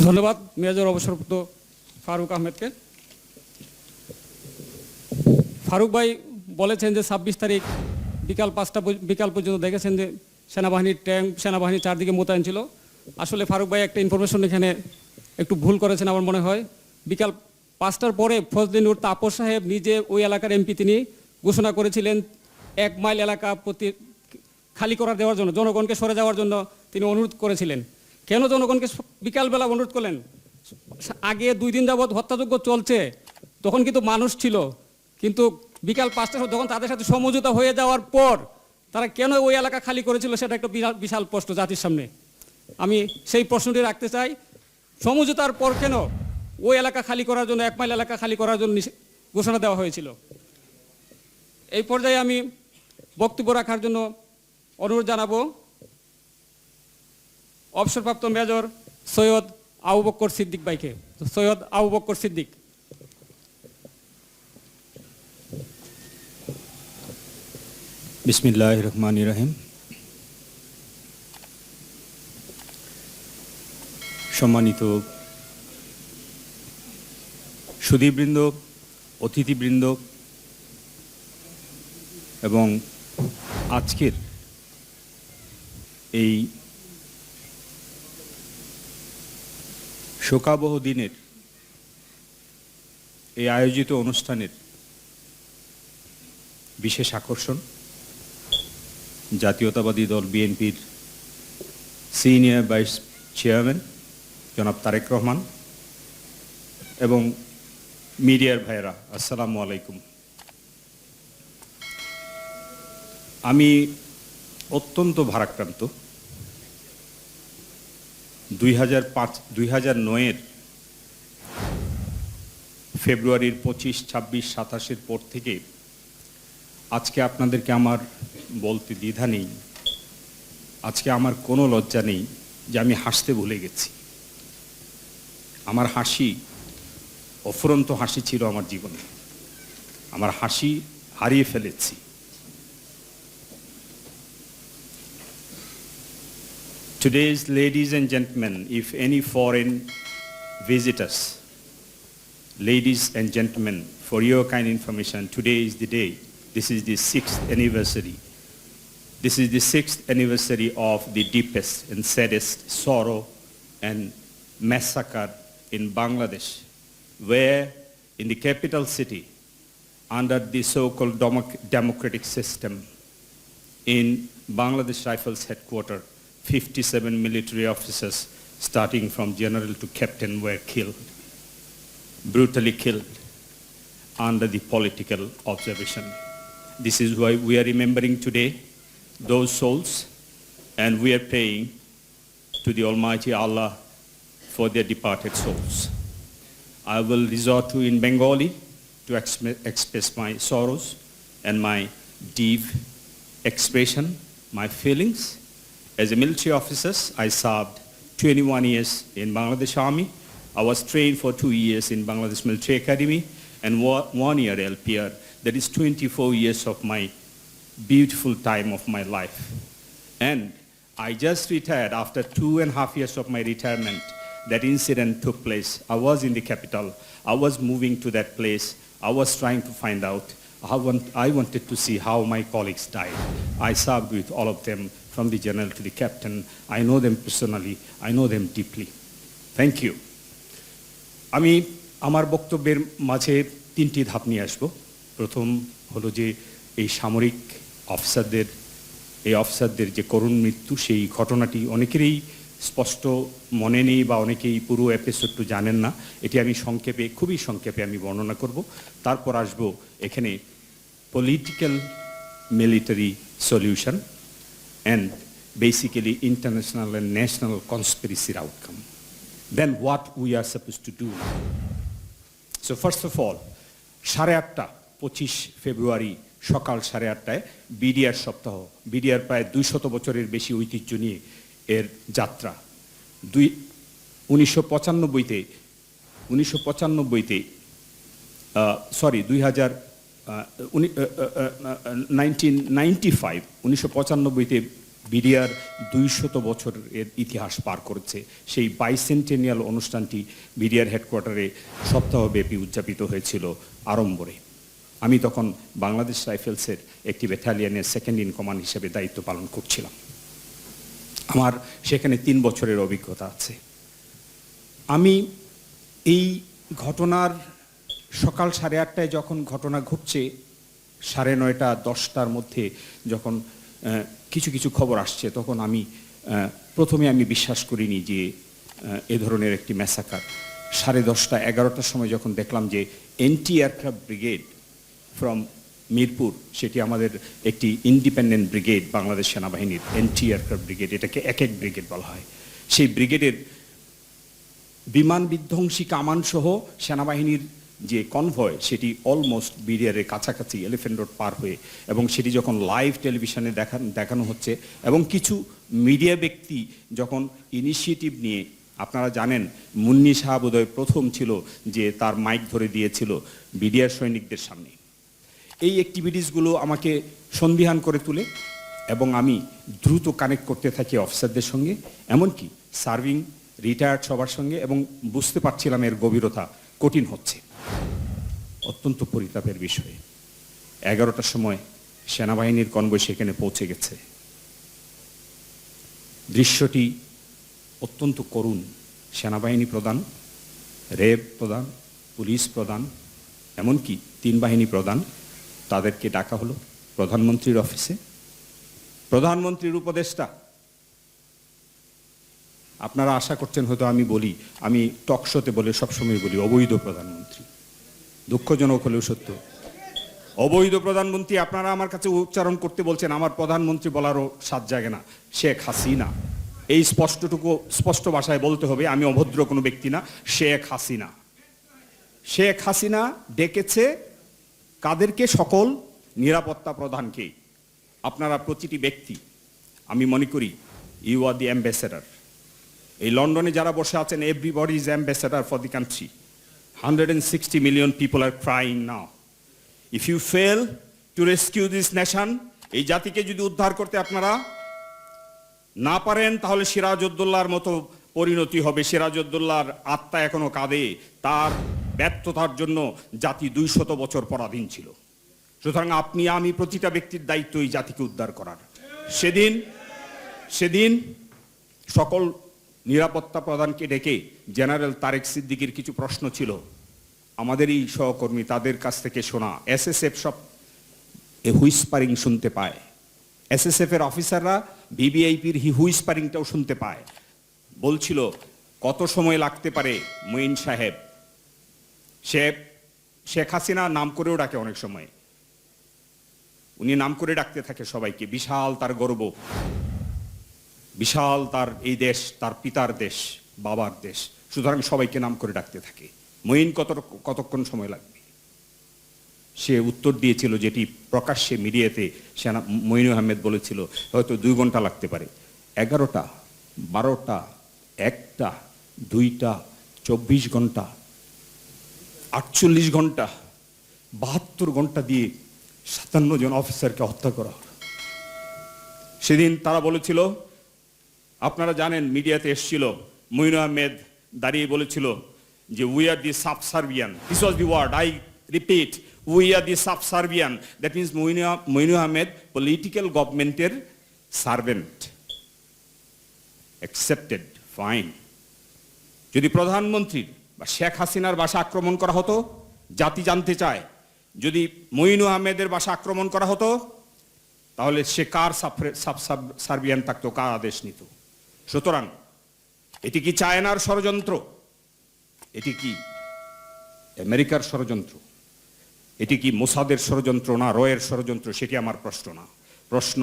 ধন্যবাদ মেজর অবসরপ্রাপ্ত ফারুক আহমেদকে। ফারুক ভাই বলেছেন যে ২৬ তারিখ বিকাল পর্যন্ত দেখেছেন যে সেনাবাহিনীর ট্যাঙ্ক সেনাবাহিনী চারদিকে মোতায়েন ছিল। আসলে ফারুক ভাই একটা ইনফরমেশন এখানে একটু ভুল করেছেন আমার মনে হয়। বিকাল ৫টার পরে ফজলিনুর তাপস সাহেব নিজে ওই এলাকার এমপি তিনি ঘোষণা করেছিলেন ১ মাইল এলাকা প্রতি খালি করা দেওয়ার জন্য, জনগণকে সরে যাওয়ার জন্য তিনি অনুরোধ করেছিলেন। কেন জনগণকে বিকালবেলা অনুরোধ করলেন? আগে ২ দিন যাবৎ হত্যাযজ্ঞ চলছে, তখন কিন্তু মানুষ ছিল, কিন্তু বিকাল ৫টা যখন তাদের সাথে সমঝোতা হয়ে যাওয়ার পর তারা কেন ওই এলাকা খালি করেছিল সেটা একটা বিশাল প্রশ্ন জাতির সামনে। আমি সেই প্রশ্নটি রাখতে চাই, সমঝোতার পর কেন ওই এলাকা খালি করার জন্য ১ মাইল এলাকা খালি করার জন্য ঘোষণা দেওয়া হয়েছিল? এই পর্যায়ে আমি বক্তব্য রাখার জন্য অনুরোধ জানাবো অবসরপ্রাপ্ত মেজর সৈয়দ আবু বকর সিদ্দিক ভাইকে। সৈয়দ আবু বকর সিদ্দিক। বিসমিল্লাহির রহমানির রহিম। সম্মানিত সুধীবৃন্দ, অতিথিবৃন্দ এবং আজকের এই শোকাবহ দিনের এই আয়োজিত অনুষ্ঠানের বিশেষ আকর্ষণ জাতীয়তাবাদী দল বিএনপির সিনিয়র ভাইস চেয়ারম্যান জনাব তারেক রহমান এবং মিডিয়ার ভাইয়েরা, আসসালামু আলাইকুম। আমি অত্যন্ত ভারাক্রান্ত। 2009-এর ফেব্রুয়ারির 25, 26, 27-এর পর থেকে আজকে আপনাদেরকে আমার বলতে দ্বিধা নেই, আজকে আমার কোনো লজ্জা নেই যে আমি হাসতে ভুলে গেছি। আমার হাসি অফুরন্ত হাসি ছিল আমার জীবনে, আমার হাসি হারিয়ে ফেলেছি। Today's, ladies and gentlemen, if any foreign visitors, ladies and gentlemen, for your kind information, today is the day. This is the 6th anniversary. This is the 6th anniversary of the deepest and saddest sorrow and massacre in Bangladesh, where in the capital city, under the so-called democratic system, in Bangladesh Rifles headquarters, 57 military officers, starting from general to captain, were killed, brutally killed, under the political observation. This is why we are remembering today those souls, and we are praying to the Almighty Allah for their departed souls. I will resort to in Bengali to express my sorrows and my deep expression, my feelings. As a military officer, I served 21 years in Bangladesh Army. I was trained for 2 years in Bangladesh Military Academy and 1 year LPR. That is 24 years of my beautiful time of my life. And I just retired after 2.5 years of my retirement. That incident took place. I was in the capital. I was moving to that place. I was trying to find out. I wanted to see how my colleagues died. I served with all of them, from the general to the captain. I know them personally. I know them deeply. Thank you. আমি আমার বক্তব্যের মাঝে 3টি ধাপ নিয়ে আসব। প্রথম হলো যে এই সামরিক অফিসারদের যে করুণ মৃত্যু, সেই ঘটনাটি অনেকেরই স্পষ্ট মনে নেই বা অনেকেই পুরো এপিসোডটি জানেন না। এটি আমি খুবই সংক্ষেপে আমি বর্ণনা করব। তারপর আসব এখানে political military solution and basically international and national conspiracy outcome. Then what we are supposed to do. So first of all, 8:30 25 ফেব্রুয়ারি সকাল 8:30টায় বিডিআর সপ্তাহ, বিডিআর প্রায় 200 বছরের বেশি ঐতিহ্য নিয়ে এর যাত্রা। 1995-তে 1995-তে বিডিআর 200 বছরের ইতিহাস পার করেছে। সেই বাইসেন্টেনিয়াল অনুষ্ঠানটি বিডিআর হেডকোয়ার্টারে সপ্তাহব্যাপী উদযাপিত হয়েছিল আড়ম্বরে। আমি তখন বাংলাদেশ রাইফেলসের একটি ব্যাটালিয়নের সেকেন্ড ইন কমান্ড হিসেবে দায়িত্ব পালন করছিলাম। আমার সেখানে 3 বছরের অভিজ্ঞতা আছে। আমি এই ঘটনার সকাল 8:30টায় যখন ঘটনা ঘটছে, 9:30 10টার মধ্যে যখন কিছু কিছু খবর আসছে, তখন আমি প্রথমে বিশ্বাস করিনি যে এ ধরনের একটি ম্যাসাকার। 10:30 11টার সময় যখন দেখলাম যে anti aircraft brigade from Mirpur, সেটি আমাদের একটি ইন্ডিপেন্ডেন্ট ব্রিগেড বাংলাদেশ সেনাবাহিনীর এন্টি এয়ারক্রাফট ব্রিগেড, এটাকে এক ব্রিগেড বলা হয়। সেই ব্রিগেডের বিমান বিধ্বংসী কামান সহ সেনাবাহিনীর যে কনভয়, সেটি অলমোস্ট বিডিআরের কাছাকাছি এলিফ্যান্ট রোড পার হয়ে, এবং সেটি যখন লাইভ টেলিভিশনে দেখানো হচ্ছে, এবং কিছু মিডিয়া ব্যক্তি যখন ইনিশিয়েটিভ নিয়ে, আপনারা জানেন মুন্নি শাহ বোধহয় প্রথম ছিল যে তার মাইক ধরে দিয়েছিল বিডিআর সৈনিকদের সামনে। এই অ্যাক্টিভিটিসগুলো আমাকে সন্দিহান করে তোলে, এবং আমি দ্রুত কানেক্ট করতে থাকি অফিসারদের সঙ্গে, এমনকি সার্ভিং রিটায়ার্ড সবার সঙ্গে, এবং বুঝতে পারছিলাম এর গভীরতা কঠিন হচ্ছে। অত্যন্ত পরিতাপের বিষয়, 11টার সময় সেনাবাহিনীর কনভয় সেখানে পৌঁছে গেছে। দৃশ্যটি অত্যন্ত করুণ। সেনাবাহিনী প্রধান, র্যাব প্রধান, পুলিশ প্রধান, এমনকি 3 বাহিনী প্রধান, তাদেরকে ডাকা হলো প্রধানমন্ত্রীর অফিসে। প্রধানমন্ত্রীর উপদেষ্টা, আপনারা আশা করছেন হয়তো আমি টক শোতে বলে সবসময় বলি অবৈধ প্রধানমন্ত্রী, দুঃখজনক হলেও সত্য, অবৈধ প্রধানমন্ত্রী আপনারা আমার কাছে উচ্চারণ করতে বলছেন, আমার প্রধানমন্ত্রী বলারও সাধ জাগে না, শেখ হাসিনা। এই স্পষ্ট ভাষায় বলতে হবে, আমি অভদ্র কোনো ব্যক্তি না, শেখ হাসিনা। শেখ হাসিনা ডেকেছে কাদেরকে? সকল নিরাপত্তা প্রধানকে। আপনারা প্রতিটি ব্যক্তি, আমি মনে করি ইউ আর দি অ্যাম্বাসেডার। এই লন্ডনে যারা বসে আছেন, everybody is ambassador for the country. 160 million people are crying now. If you fail to rescue this nation, এই জাতিকে যদি উদ্ধার করতে আপনারা না পারেন, তাহলে সিরাজউদ্দৌলার মতো পরিণতি হবে। সিরাজউদ্দৌলার আত্মা এখনো কাঁদে, তার ব্যর্থতার জন্য জাতি 200 বছর পরাধীন ছিল। সুতরাং আপনি আমি প্রতিটা ব্যক্তির দায়িত্ব এই জাতিকে উদ্ধার করার। সেদিন সকল নিরাপত্তা প্রধানকে ডেকে জেনারেল তারেক সিদ্দিকীর কিছু প্রশ্ন ছিল, আমাদেরই সহকর্মী, তাদের কাছ থেকে শোনা। এসএসএফ সব হুইসপারিং শুনতে পায়, এসএসএফ এর অফিসাররা ভিভিআইপির হুইসপারিংটাও শুনতে পায়। বলছিল কত সময় লাগতে পারে মঈন সাহেব, শেখ হাসিনা নাম করেও ডাকে অনেক সময়, উনি নাম করে ডাকতে থাকে সবাইকে। বিশাল তার গর্ব, বিশাল তার এই দেশ, তার পিতার দেশ, বাবার দেশ, সুতরাং সবাইকে নাম করে ডাকতে থাকে। মঈন কতক্ষণ সময় লাগবে? সে উত্তর দিয়েছিল, যেটি প্রকাশ্যে মিডিয়াতে মঈন আহমেদ বলেছিল, হয়তো 2 ঘন্টা লাগতে পারে। 11টা, 12টা, 1টা, 2টা, 24 ঘন্টা, 48 ঘন্টা, 72 ঘন্টা দিয়ে 57 জন অফিসারকে হত্যা করা হলো। সেদিন তারা বলেছিল, আপনারা জানেন মিডিয়াতে এসেছিল, মঈন আহমেদ দাঁড়িয়ে বলেছিল যে we are the subservient, this was the word, I repeat, we are the subservient. That means Moin Ahmed political গভর্নমেন্টের সার্ভেন্ট। Accepted, fine. যদি প্রধানমন্ত্রীর বা শেখ হাসিনার বাসা আক্রমণ করা হতো, জাতি জানতে চায়, যদি মঈন আহমেদের বাসা আক্রমণ করা হতো, তাহলে সে কার সার্ভিয়ান থাকতো, কার আদেশ নিত? সুতরাং এটি কি চায়নার ষড়যন্ত্র? এটি কি আমেরিকার ষড়যন্ত্র? এটি কি মোসাদের ষড়যন্ত্র না রয়ের ষড়যন্ত্র? সেটি আমার প্রশ্ন না। প্রশ্ন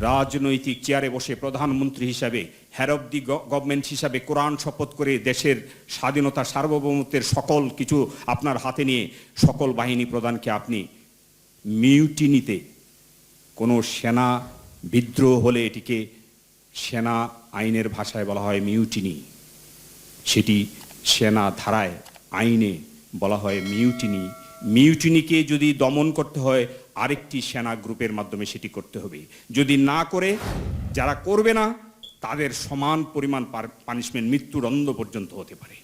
রাজনৈতিক চেয়ারে বসে প্রধানমন্ত্রী হিসাবে, হেড অফ দি গভর্নমেন্ট হিসাবে কোরআন শপথ করে দেশের স্বাধীনতা সার্বভৌমত্বের সকল কিছু আপনার হাতে নিয়ে সকল বাহিনী প্রধানকে আপনি মিউটিনিতে, কোনো সেনা বিদ্রোহ হলে এটিকে সেনা আইনের ভাষায় বলা হয় মিউটিনি, সেটি সেনা ধারায় আইনে বলা হয় মিউটিনি, মিউটিনিকে যদি দমন করতে হয় আরেকটি সেনা গ্রুপের মাধ্যমে সেটি করতে হবে। যদি না করে, যারা করবে না তাদের সমান পরিমাণ পানিশমেন্ট, মৃত্যুদণ্ড পর্যন্ত হতে পারে।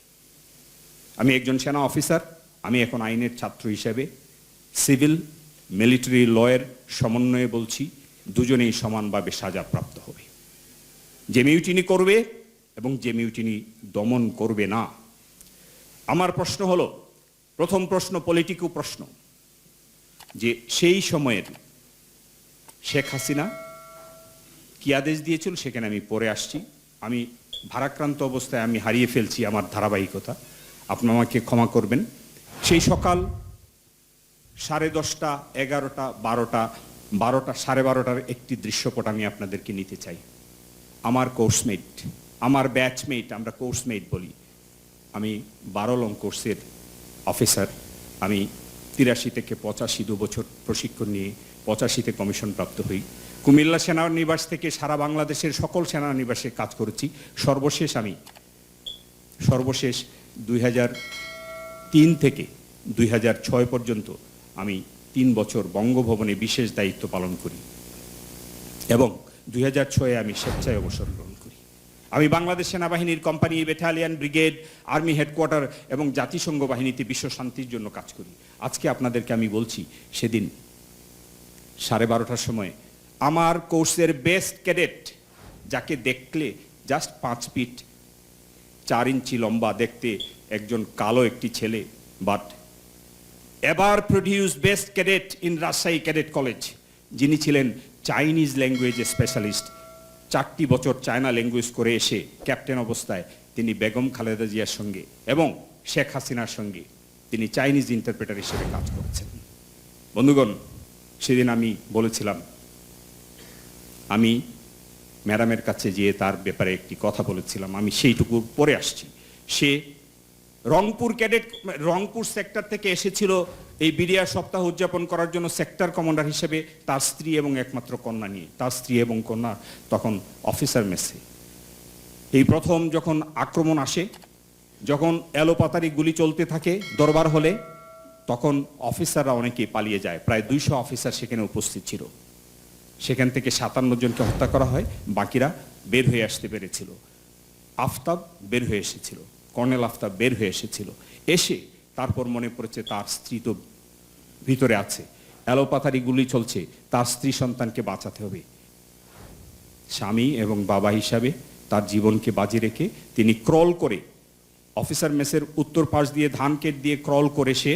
আমি একজন সেনা অফিসার, আমি এখন আইনের ছাত্র হিসেবে সিভিল মিলিটারি লয়ের সমন্বয়ে বলছি, দুজনেই সমানভাবে সাজাপ্রাপ্ত হবে। যে মিউটিনি করবে এবং যে মিউটিনি দমন করবে না। আমার প্রশ্ন হলো, প্রথম প্রশ্ন পলিটিকু প্রশ্ন, যে সেই সময়ের শেখ হাসিনা কি আদেশ দিয়েছিল সেখানে আমি পড়ে আসছি। আমি ভারাক্রান্ত অবস্থায় আমি হারিয়ে ফেলছি আমার ধারাবাহিকতা, আপনি আমাকে ক্ষমা করবেন। সেই সকাল 10:30, 11টা, 12টা, 12:30 একটি দৃশ্যপট আমি আপনাদেরকে নিতে চাই। আমার কোর্সমেট, আমার ব্যাচমেট, আমরা কোর্সমেট বলি, আমি 12 লং কোর্সের অফিসার। আমি 83 থেকে 85 2 বছর প্রশিক্ষণ নিয়ে 85-তে কমিশন প্রাপ্ত হই। কুমিল্লা সেনানিবাস থেকে সারা বাংলাদেশের সকল সেনানিবাসে কাজ করেছি। সর্বশেষ 2003 থেকে 2006 পর্যন্ত আমি 3 বছর বঙ্গভবনে বিশেষ দায়িত্ব পালন করি এবং 2006-এ আমি স্বেচ্ছায় অবসর গ্রহণ করি। আমি বাংলাদেশ সেনাবাহিনীর company, battalion, brigade, army headquarter এবং জাতিসংঘ বাহিনীতে বিশ্ব শান্তির জন্য কাজ করি। আজকে আপনাদেরকে আমি বলছি, সেদিন 12:30টার সময় আমার কোর্সের বেস্ট ক্যাডেট, যাকে দেখলে জাস্ট 5 ফিট 4 ইঞ্চি লম্বা দেখতে, একজন কালো একটি ছেলে, but ever produce best cadet in Rajshahi cadet college, যিনি ছিলেন চাইনিজ ল্যাঙ্গুয়েজে স্পেশালিস্ট, 4টি বছর চায়না ল্যাঙ্গুয়েজ করে এসে ক্যাপ্টেন অবস্থায় তিনি বেগম খালেদা জিয়ার সঙ্গে এবং শেখ হাসিনার সঙ্গে তিনি চাইনিজ ইন্টারপ্রেটার হিসেবে কাজ করেছেন। বন্ধুগণ, সেদিন আমি বলেছিলাম, আমি ম্যাডামের কাছে গিয়ে তার ব্যাপারে একটি কথা বলেছিলাম, আমি সেইটুকু পরে আসছি। সে রংপুর সেক্টর থেকে এসেছিল এই বিডিআর সপ্তাহ উদযাপন করার জন্য সেক্টর কমান্ডার হিসেবে, তার স্ত্রী এবং একমাত্র কন্যা নিয়ে। তার স্ত্রী এবং কন্যা তখন অফিসার মেসে। এই প্রথম যখন আক্রমণ আসে, যখন এলোপাতারি গুলি চলতে থাকে দরবার হলে, তখন অফিসাররা অনেকেই পালিয়ে যায়। প্রায় 200 অফিসার সেখানে উপস্থিত ছিল। সেখান থেকে 57 জনকে হত্যা করা হয়, বাকিরা বের হয়ে আসতে পেরেছিল। আফতাব বের হয়ে এসেছিল, কর্নেল আফতাব বের হয়ে এসেছিল। এসে তারপর মনে পড়েছে তার স্ত্রী তো ভিতরে আছে, এলোপাতারি গুলি চলছে, তার স্ত্রী সন্তানকে বাঁচাতে হবে। স্বামী এবং বাবা হিসাবে তার জীবনকে বাজি রেখে তিনি ক্রল করে অফিসার মেসের উত্তর পাশ দিয়ে ধানকেট দিয়ে ক্রল করে সে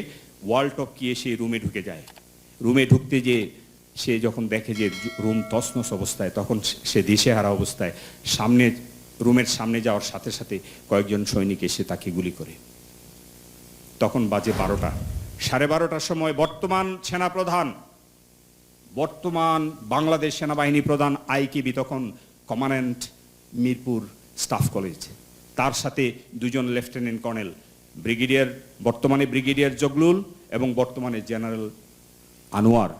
ওয়াল টপ গিয়ে সে রুমে ঢুকে যায়। রুমে ঢুকতে যে সে যখন দেখে যে রুম তছনছ অবস্থায়, তখন সে দিশেহারা অবস্থায় রুমের সামনে যাওয়ার সাথে সাথে কয়েকজন সৈনিক এসে তাকে গুলি করে। তখন বাজে 12টা। 12:30টার সময় বর্তমান বাংলাদেশ সেনাবাহিনী প্রধান আইকেবি, তখন কমান্ড্যান্ট মিরপুর স্টাফ কলেজ, তার সাথে 2 জন লেফটেন্যান্ট কর্নেল, বর্তমানে ব্রিগেডিয়ার জগলুল এবং বর্তমানে জেনারেল আনোয়ার,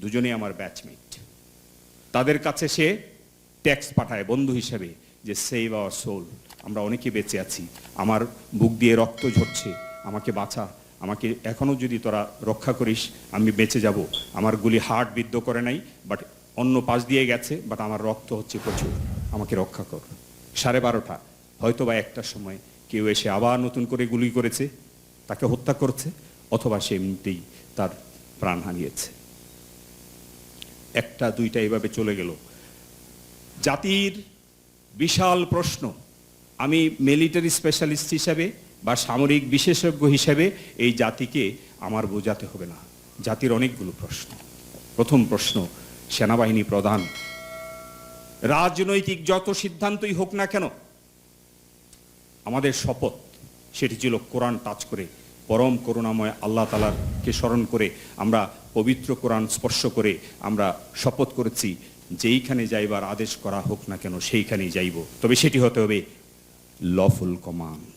দুজনেই আমার ব্যাচমেট। তাদের কাছে সে টেক্সট পাঠায় বন্ধু হিসেবে যে সেভ আওয়ার সোল, আমরা অনেকে বেঁচে আছি, আমার বুক দিয়ে রক্ত ঝরছে, আমাকে বাঁচা, আমাকে এখনো যদি তোরা রক্ষা করিস আমি বেঁচে যাব। আমার গুলি হার্ট বিদ্ধ করে নাই, বাট অন্য পাশ দিয়ে গেছে, বাট আমার রক্ত হচ্ছে প্রচুর, আমাকে রক্ষা কর। 12:30, হয়তো বা 1টার সময় কেউ এসে আবার নতুন করে গুলি করেছে, তাকে হত্যা করছে, অথবা সে এমনিতেই তার প্রাণ হারিয়েছে। 1টা 2টা এইভাবে চলে গেল। জাতির বিশাল প্রশ্ন, আমি মিলিটারি স্পেশালিস্ট হিসাবে বা সামরিক বিশেষজ্ঞ হিসাবে এই জাতিকে আমার বোঝাতে হবে না। জাতির অনেকগুলো প্রশ্ন। প্রথম প্রশ্ন, সেনাবাহিনী প্রধান, রাজনৈতিক যত সিদ্ধান্তই হোক না কেন, আমাদের শপথ সেটি ছিল কোরআন টাচ করে, পরম করুণাময় আল্লাহ তাআলাকে স্মরণ করে, আমরা পবিত্র কোরআন স্পর্শ করে আমরা শপথ করেছি, যেইখানে যাইবার আদেশ করা হোক না কেন সেইখানেই যাইব, তবে সেটি হতে হবে লফুল কমান্ড,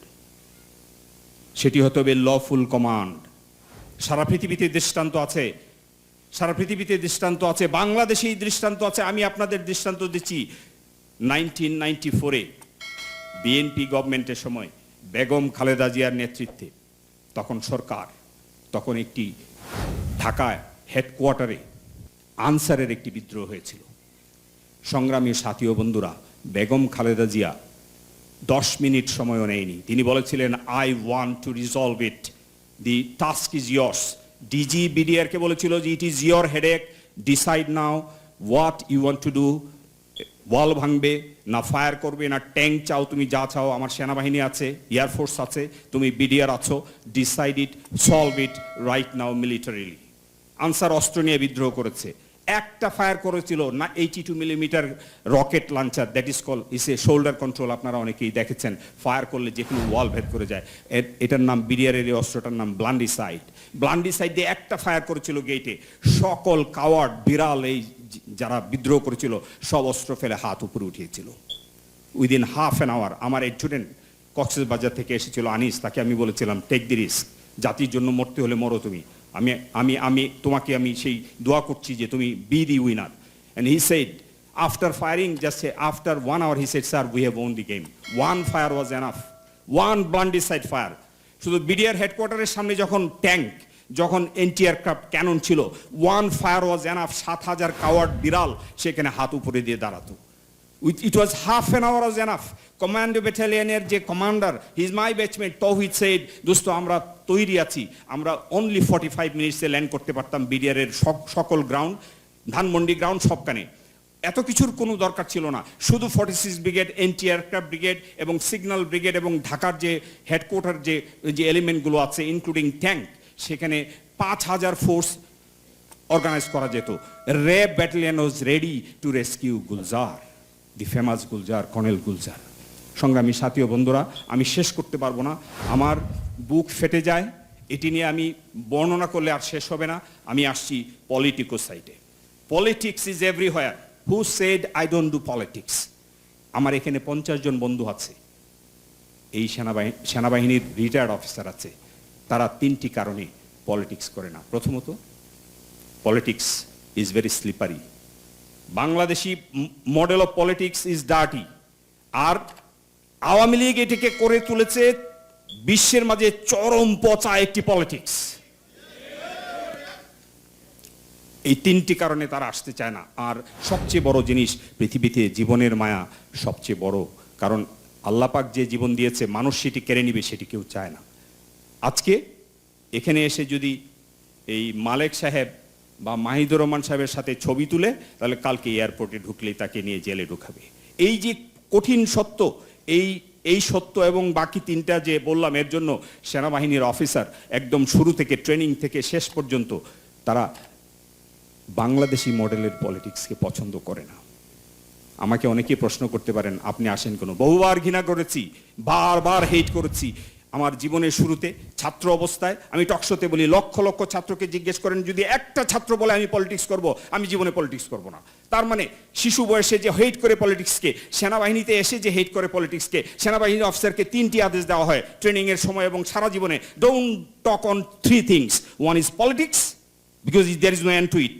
সেটি হতে হবে লফুল কমান্ড। সারা পৃথিবীতে দৃষ্টান্ত আছে, সারা পৃথিবীতে দৃষ্টান্ত আছে, বাংলাদেশেই দৃষ্টান্ত আছে। আমি আপনাদের দৃষ্টান্ত দিচ্ছি। 1994-এ বিএনপি গভর্নমেন্টের সময় বেগম খালেদা জিয়ার নেতৃত্বে তখন সরকার তখন একটি ঢাকায় হেডকোয়ার্টারে আনসারের একটি বিদ্রোহ হয়েছিল। সংগ্রামী সাথী ও বন্ধুরা, বেগম খালেদা জিয়া 10 মিনিট সময়ও নেয়নি। তিনি বলেছিলেন, I want to resolve it, the task is years. DG বিডিআরকে বলেছিল যে it is your headache, decide now what you want to do. Wall ভাঙবে না ফায়ার করবে না ট্যাঙ্ক চাও, তুমি যা চাও, আমার সেনাবাহিনী আছে, এয়ারফোর্স আছে, তুমি বিডিআর আছো, decide it, solve it right now militarily. Answer অস্ত্র নিয়ে বিদ্রোহ করেছে, একটা ফায়ার করেছিল না 82 millimetre rocket launcher, that is call is A shoulder control, আপনারা অনেকেই দেখেছেন, ফায়ার করলে যে কোনো ওয়াল ভেদ করে যায়। এটার নাম বিডিআরের এই অস্ত্রটার নাম ব্লান্ডিসাইড। ব্লান্ডিসাইড দিয়ে একটা ফায়ার করেছিল গেটে, সকল কাওয়ার্ড বিড়াল এই যারা বিদ্রোহ করেছিল সব অস্ত্র ফেলে হাত উপরে উঠিয়েছিল। উইদিন হাফ অ্যান আওয়ার আমার এক স্টুডেন্ট কক্সবাজার থেকে এসেছিল আনিস, তাকে আমি বলেছিলাম টেক দি রিস্ক, জাতির জন্য মরতে হলে মরো তুমি, আমি আমি আমি তোমাকে আমি সেই দোয়া করছি যে তুমি be the winner. And he said after firing just after 1 hour he said, sir we have won the game, one fire was enough, one ব্লান্ডিসাইড ফায়ার। শুধু বিডিআর হেডকোয়ার্টারের সামনে যখন ট্যাঙ্ক, যখন এন্টি এয়ারক্রাফট ক্যানন ছিল, one fire was enough, 7000 coward বিড়াল সেখানে হাত উপরে দিয়ে দাঁড়াতো। It was half an hour was enough. Commando ব্যাটালিয়নের যে commander, he is my batchmate, Tauhid said, দোস্ত আমরা তৈরি আছি, আমরা অনলি 45 মিনিটসে ল্যান্ড করতে পারতাম বিডিআরের সকল গ্রাউন্ড, ধানমন্ডি গ্রাউন্ড সবখানে। এত কিছুর কোনো দরকার ছিল না, শুধু 46 ব্রিগেড, এন্টি এয়ারক্রাফট ব্রিগেড এবং সিগন্যাল ব্রিগেড এবং ঢাকার যে হেডকোয়ার্টার যে এলিমেন্টগুলো আছে ইনক্লুডিং ট্যাঙ্ক, সেখানে 5000 ফোর্স অর্গানাইজ করা যেত। RAB battalion was ready to rescue Gulzar, the famous Gulzar, colonel Gulzar. সংগ্রামী সাথী ও বন্ধুরা, আমি শেষ করতে পারবো না, আমার বুক ফেটে যায়, এটি নিয়ে আমি বর্ণনা করলে আর শেষ হবে না। আমি আসছি পলিটিকো সাইডে। Politics is everywhere, who said I don't do politics? আমার এখানে 50 জন বন্ধু আছে, এই সেনাবাহিনীর রিটায়ার্ড অফিসার আছে, তারা 3টি কারণে পলিটিক্স করে না। প্রথমত, politics is very slippery. Bangladeshi model of politics is dirty. আর আওয়ামী লীগ এটিকে করে তুলেছে বিশ্বের মাঝে চরম পচা একটি পলিটিক্স। এই 3টি কারণে তারা আসতে চায় না। আর সবচেয়ে বড় জিনিস, পৃথিবীতে জীবনের মায়া সবচেয়ে বড়, কারণ আল্লাহ পাক যে জীবন দিয়েছে মানুষ সেটি কেড়ে নিবে, সেটি কেউ চায় না। আজকে এখানে এসে যদি এই মালেক সাহেব বা মাহিদুর রহমান সাহেবের সাথে ছবি তুলে, তাহলে কালকে এয়ারপোর্টে ঢুকলেই তাকে নিয়ে জেলে ঢুকাবে। এই যে কঠিন সত্য, এই সত্য এবং বাকি 3টা যে বললাম, এর জন্য সেনাবাহিনীর অফিসার একদম শুরু থেকে ট্রেনিং থেকে শেষ পর্যন্ত তারা বাংলাদেশি মডেলের পলিটিক্সকে পছন্দ করে না। আমাকে অনেকেই প্রশ্ন করতে পারেন, আপনি আসেন কেন? বহুবার ঘৃণা করেছি, বারবার হেট করেছি। আমার জীবনের শুরুতে ছাত্র অবস্থায় আমি টকশোতে বলি, লক্ষ লক্ষ ছাত্রকে জিজ্ঞেস করেন, যদি একটা ছাত্র বলে আমি পলিটিক্স করব, আমি জীবনে পলিটিক্স করব না। তার মানে শিশু বয়সে যে হেট করে পলিটিক্সকে, সেনাবাহিনীতে এসে যে হেট করে পলিটিক্সকে, সেনাবাহিনী অফিসারকে 3টি আদেশ দেওয়া হয় ট্রেনিং এর সময় এবং সারা জীবনে, don't talk on 3 things. 1 is politics, because there is no end to it.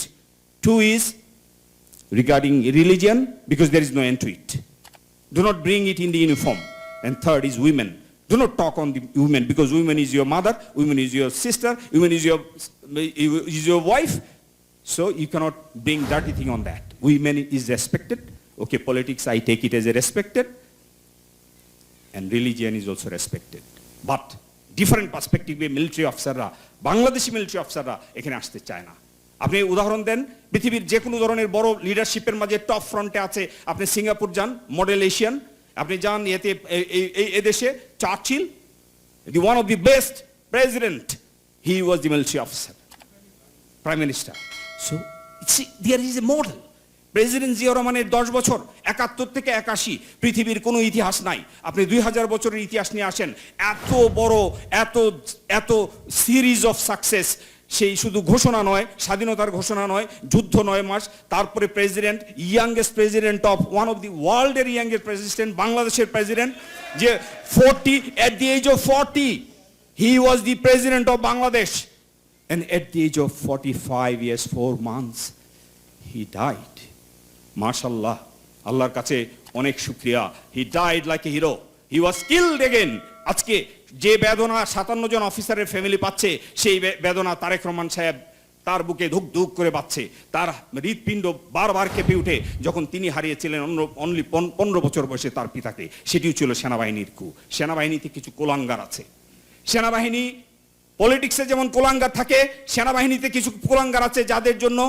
2 is regarding religion, because there is no end to it. Do not bring it in the uniform. And 3rd is women. Do not talk on the women, because women is your mother, women is your sister, women is your wife. So you cannot bring dirty thing on that. Women is respected. Okay, politics I take it as a respected, and religion is also respected. But different perspective military officerরা, Bangladeshi military অফিসাররা এখানে আসতে চায় না। আপনি উদাহরণ দেন, পৃথিবীর যে কোনো ধরনের বড় লিডারশিপের মাঝে টপ ফ্রন্টে আছে, আপনি সিঙ্গাপুর যান, মডেল এশিয়ান, আপনি যান এতে এদেশে Churchill, the one of the best president, he was the military officer, prime minister. So see, there is a model. President Zia রহমানের 10 বছর 71 থেকে 81, পৃথিবীর কোনো ইতিহাস নাই। আপনি 2000 বছরের ইতিহাস নিয়ে আসেন, এত বড় এত সিরিজ অফ সাকসেস। সেই শুধু ঘোষণা নয়, স্বাধীনতার ঘোষণা নয়, যুদ্ধ 9 মাস, তারপরে president, youngest president of one of the ওয়ার্ল্ডের ইয়াংগেস্ট প্রেসিডেন্ট, বাংলাদেশের প্রেসিডেন্ট, যে 40 at the age of 40 he was the president of Bangladesh, and at the age of 45 years 4 months he died. মাশাআল্লাহ, আল্লাহর কাছে অনেক শুকরিয়া, he died like a hero. He was killed again আজকে যে বেদনা 57 জন অফিসারের ফ্যামিলি পাচ্ছে, সেই বেদনা তারেক রহমান সাহেব তার বুকে ধুক ধুক করে বাচ্ছে। তার হৃৎপিণ্ড বারবার কেঁপে উঠে যখন তিনি হারিয়েছিলেন অনলি 15 বছর বয়সে তার পিতাকে। সেটিও ছিল সেনাবাহিনীর কু। সেনাবাহিনীতে কিছু কুলাঙ্গার আছে। সেনাবাহিনী পলিটিক্সে যেমন কুলাঙ্গার থাকে, সেনাবাহিনীতে কিছু কুলাঙ্গার আছে যাদের জন্য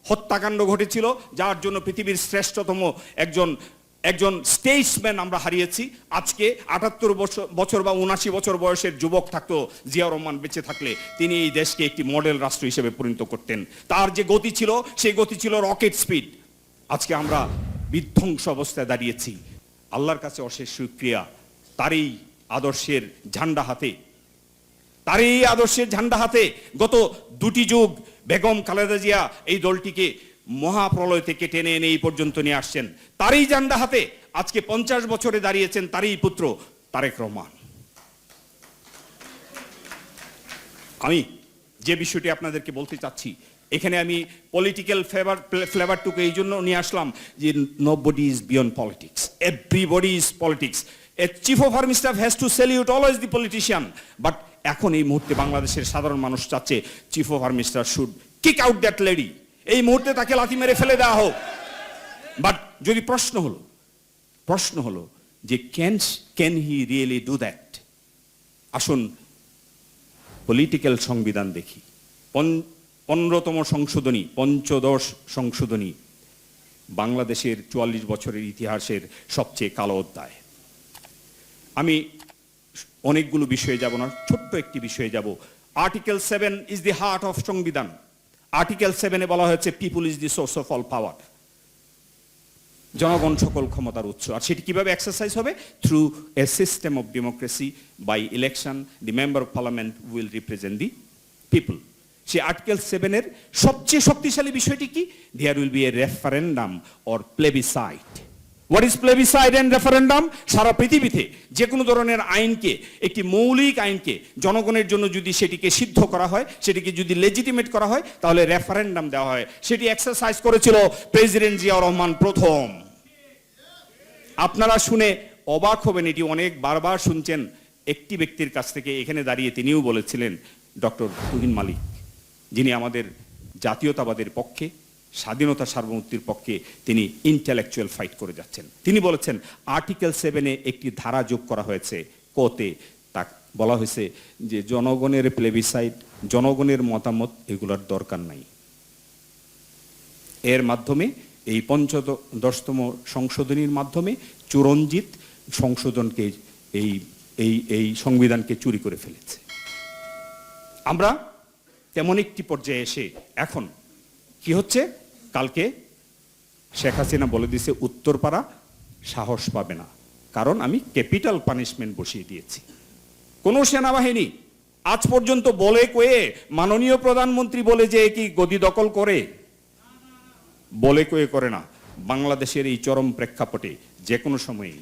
হত্যাকাণ্ড ঘটেছিল, যার জন্য পৃথিবীর শ্রেষ্ঠতম একজন স্টেটসম্যান আমরা হারিয়েছি। আজকে 78 বছর বা 79 বছর বয়সের যুবক থাকতো, জিয়া রহমান বেঁচে থাকলে তিনি এই দেশকে একটি মডেল রাষ্ট্র হিসেবে পরিণত করতেন। তার যে গতি ছিল, সেই গতি ছিল রকেট স্পিড। আজকে আমরা বিধ্বংস অবস্থায় দাঁড়িয়েছি। আল্লাহর কাছে অশেষ শুকরিয়া, তারই আদর্শের ঝান্ডা হাতে গত 2টি যুগ বেগম খালেদা জিয়া এই দলটিকে মহাপ্রলয় থেকে টেনে এনে এই পর্যন্ত নিয়ে আসছেন। তারই ঝান্ডা হাতে আজকে 50 বছরে দাঁড়িয়েছেন তারই পুত্র তারেক রহমান। আমি যে বিষয়টি আপনাদেরকে বলতে চাচ্ছি, এখানে আমি পলিটিক্যাল ফ্লেভারটুকু এই জন্য নিয়ে আসলাম যে nobody is beyond politics, everybody is politics. A chief of army staff has to salute always the politician, but এখন এই মুহূর্তে বাংলাদেশের সাধারণ মানুষ চাচ্ছে chief of army staff should kick out that lady. এই মুহূর্তে তাকে লাথি মেরে ফেলে দেওয়া হোক। বাট যদি প্রশ্ন হলো যে can he really do that? আসুন পলিটিক্যাল সংবিধান দেখি। 15তম সংশোধনী, 15 সংশোধনী বাংলাদেশের 44 বছরের ইতিহাসের সবচেয়ে কালো অধ্যায়। আমি অনেকগুলো বিষয়ে যাব না, ছোট্ট একটি বিষয়ে যাব। Article 7 is the heart of সংবিধান। আর্টিকেল 7-এ বলা হয়েছে people is the source of all power. জনগণ সকল ক্ষমতার উৎস। আর সেটি কিভাবে এক্সারসাইজ হবে? Through a system of democracy, by election, the member of parliament will represent the people. সে আর্টিকেল 7-এর সবচেয়ে শক্তিশালী বিষয়টি কি? There will be a referendum or plebiscite. What is plebiscite and referendum? সারা পৃথিবীতে যে কোনো ধরনের আইনকে, একটি মৌলিক আইনকে জনগণের জন্য যদি সেটিকে সিদ্ধ করা হয়, সেটিকে যদি লেজিটিমেট করা হয়, তাহলে রেফারেন্ডাম দেওয়া হয়। সেটি এক্সারসাইজ করেছিল প্রেসিডেন্ট জিয়া রহমান প্রথম। আপনারা শুনে অবাক হবেন, এটি অনেক বারবার শুনছেন একটি ব্যক্তির কাছ থেকে। এখানে দাঁড়িয়ে তিনিও বলেছিলেন, ডক্টর তুহিন মালিক, যিনি আমাদের জাতীয়তাবাদের পক্ষে, স্বাধীনতা সার্বভৌমত্বের পক্ষে তিনি ইন্টেলেকচুয়াল ফাইট করে যাচ্ছেন। তিনি বলেছেন আর্টিকেল 7-এ একটি ধারা যোগ করা হয়েছে, কোতে তা বলা হয়েছে যে জনগণের প্লেবিসাইড, জনগণের মতামত এগুলোর দরকার নাই। এর মাধ্যমে এই 15তম সংশোধনীর মাধ্যমে চিরঞ্জিত সংশোধনকে এই সংবিধানকে চুরি করে ফেলেছে। আমরা তেমন একটি পর্যায়ে এসে এখন কি হচ্ছে? কালকে শেখ হাসিনা বলে দিয়েছে উত্তরপাড়া সাহস পাবে না, কারণ আমি ক্যাপিটাল পানিশমেন্ট বসিয়ে দিয়েছি। কোন সেনাবাহিনী আজ পর্যন্ত বলে কয়ে, মাননীয় প্রধানমন্ত্রী বলে যে কি গদি দখল করে, বলে কয়ে করে না। বাংলাদেশের এই চরম প্রেক্ষাপটে যে কোনো সময়ে,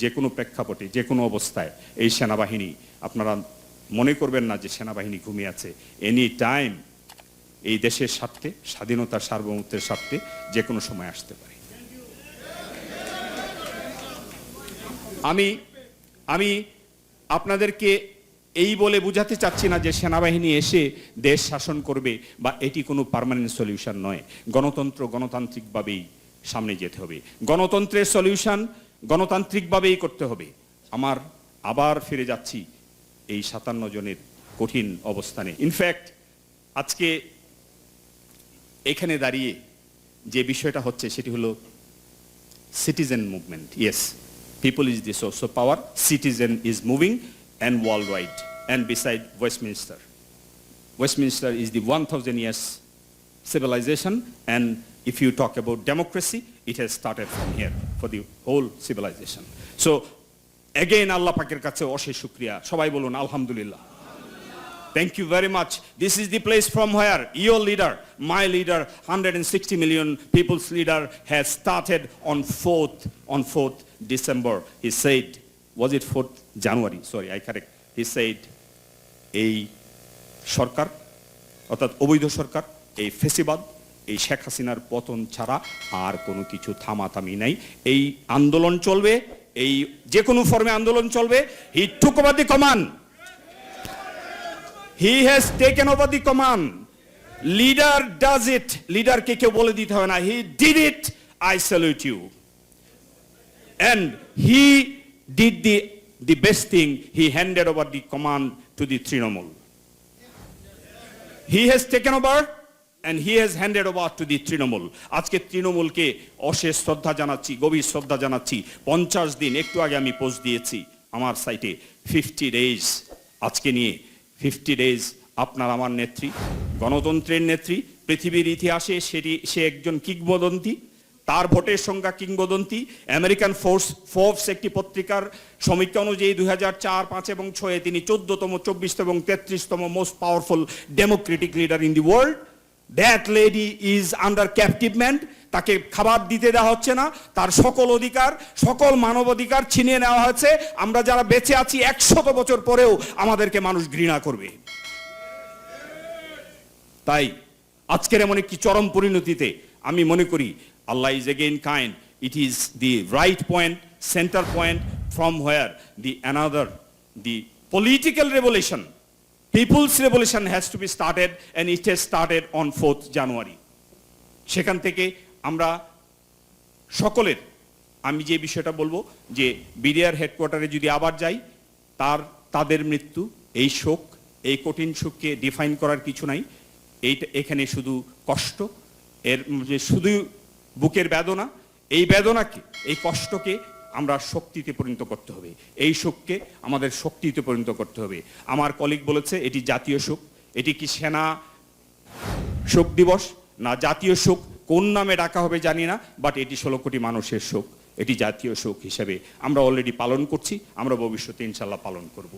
যে কোনো প্রেক্ষাপটে, যে কোনো অবস্থায় এই সেনাবাহিনী, আপনারা মনে করবেন না যে সেনাবাহিনী ঘুমিয়ে আছে। এনি টাইম এই দেশের স্বার্থে, স্বাধীনতার সার্বভৌমত্বের স্বার্থে যে কোনো সময় আসতে পারে। আমি আপনাদেরকে এই বলে বুঝাতে চাচ্ছি না যে সেনাবাহিনী এসে দেশ শাসন করবে বা এটি কোনো পার্মানেন্ট সলিউশন নয়। গণতন্ত্র গণতান্ত্রিকভাবেই সামনে যেতে হবে। গণতন্ত্রের সলিউশন গণতান্ত্রিকভাবেই করতে হবে। আমার আবার ফিরে যাচ্ছি এই 57 জনের কঠিন অবস্থানে। ইনফ্যাক্ট আজকে এখানে দাঁড়িয়ে যে বিষয়টা হচ্ছে সেটি হলো citizen movement. Yes, people is the source of power, citizen is moving and worldwide, and beside Westminster is the 1000 years civilization, and if you talk about democracy, it has started from here for the whole civilization. So again, Allah পাকের কাছে অশেষ শুকরিয়া। সবাই বলুন আলহামদুলিল্লাহ। Thank you very much. This is the place from where your leader, my leader, 160 million people's leader has started on 4th December. He said, was it 4th January? Sorry, I correct. He said, এই সরকার অর্থাৎ অবৈধ সরকার, এই ফেসিবাদ, এই শেখ হাসিনার পতন ছাড়া আর কোনো কিছু থামাথামি নাই। এই আন্দোলন চলবে, এই যে কোনো ফর্মে আন্দোলন চলবে। He took over the command, he has taken over the command. Leader does it, লিডারকে কেউ বলে দিতে হয় না, he did it, I salute you. And he did the best thing, he handed over the command to the Trinamool. He has taken over and he has handed over to the Trinamool. আজকে তৃণমূলকে অশেষ শ্রদ্ধা জানাচ্ছি, গভীর শ্রদ্ধা জানাচ্ছি। 50 দিন, একটু আগে আমি পোস্ট দিয়েছি আমার সাইটে, 50 days আজকে নিয়ে, 50 days আপনার আমার নেত্রী, গণতন্ত্রের নেত্রী, পৃথিবীর ইতিহাসে সে একজন কিংবদন্তি, তার ভোটের সংখ্যা কিংবদন্তি। আমেরিকান ফোর্বস একটি পত্রিকার সমীক্ষা অনুযায়ী 2004, 5 এবং 6 তিনি 14তম, 24তম এবং 33তম most powerful democratic leader in the world. That lady is under captivement. তাকে খাবার দিতে দেওয়া হচ্ছে না, তার সকল অধিকার, সকল মানবাধিকার ছিনিয়ে নেওয়া হয়েছে। আমরা যারা বেঁচে আছি 100 বছর পরেও আমাদেরকে মানুষ ঘৃণা করবে। তাই আজকের এমন একটি চরম পরিণতিতে আমি মনে করি Allah is again kind. It is the right point, center point from where the political revolution, people's revolution has to be started, and it has started on 4th January. সেখান থেকে আমরা সকলের, আমি যে বিষয়টা বলবো যে বিডিআর হেডকোয়ার্টারে যদি আবার যাই, তাদের মৃত্যু, এই শোক, এই কঠিন শোককে ডিফাইন করার কিছু নাই। এখানে শুধু কষ্ট, এর শুধু বুকের বেদনা, এই বেদনাকে, এই কষ্টকে আমরা শক্তিতে পরিণত করতে হবে, এই শোককে আমাদের শক্তিতে পরিণত করতে হবে। আমার কলিগ বলেছে এটি জাতীয় শোক। এটি কি সেনা শোক দিবস না জাতীয় শোক, কোন নামে ডাকা হবে জানি না, বাট এটি 16 কোটি মানুষের শোক। এটি জাতীয় শোক হিসেবে আমরা অলরেডি পালন করছি, আমরা ভবিষ্যতে ইনশাল্লাহ পালন করব।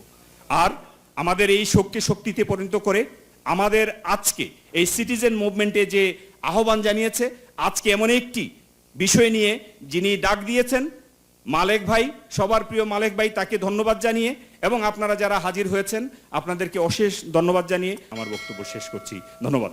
আর আমাদের এই শোককে শক্তিতে পরিণত করে আমাদের আজকে এই সিটিজেন মুভমেন্টে যে আহ্বান জানিয়েছে, আজকে এমন একটি বিষয় নিয়ে যিনি ডাক দিয়েছেন, মালেক ভাই, সবার প্রিয় মালেক ভাই, তাকে ধন্যবাদ জানিয়ে এবং আপনারা যারা হাজির হয়েছেন আপনাদেরকে অশেষ ধন্যবাদ জানিয়ে আমার বক্তব্য শেষ করছি। ধন্যবাদ।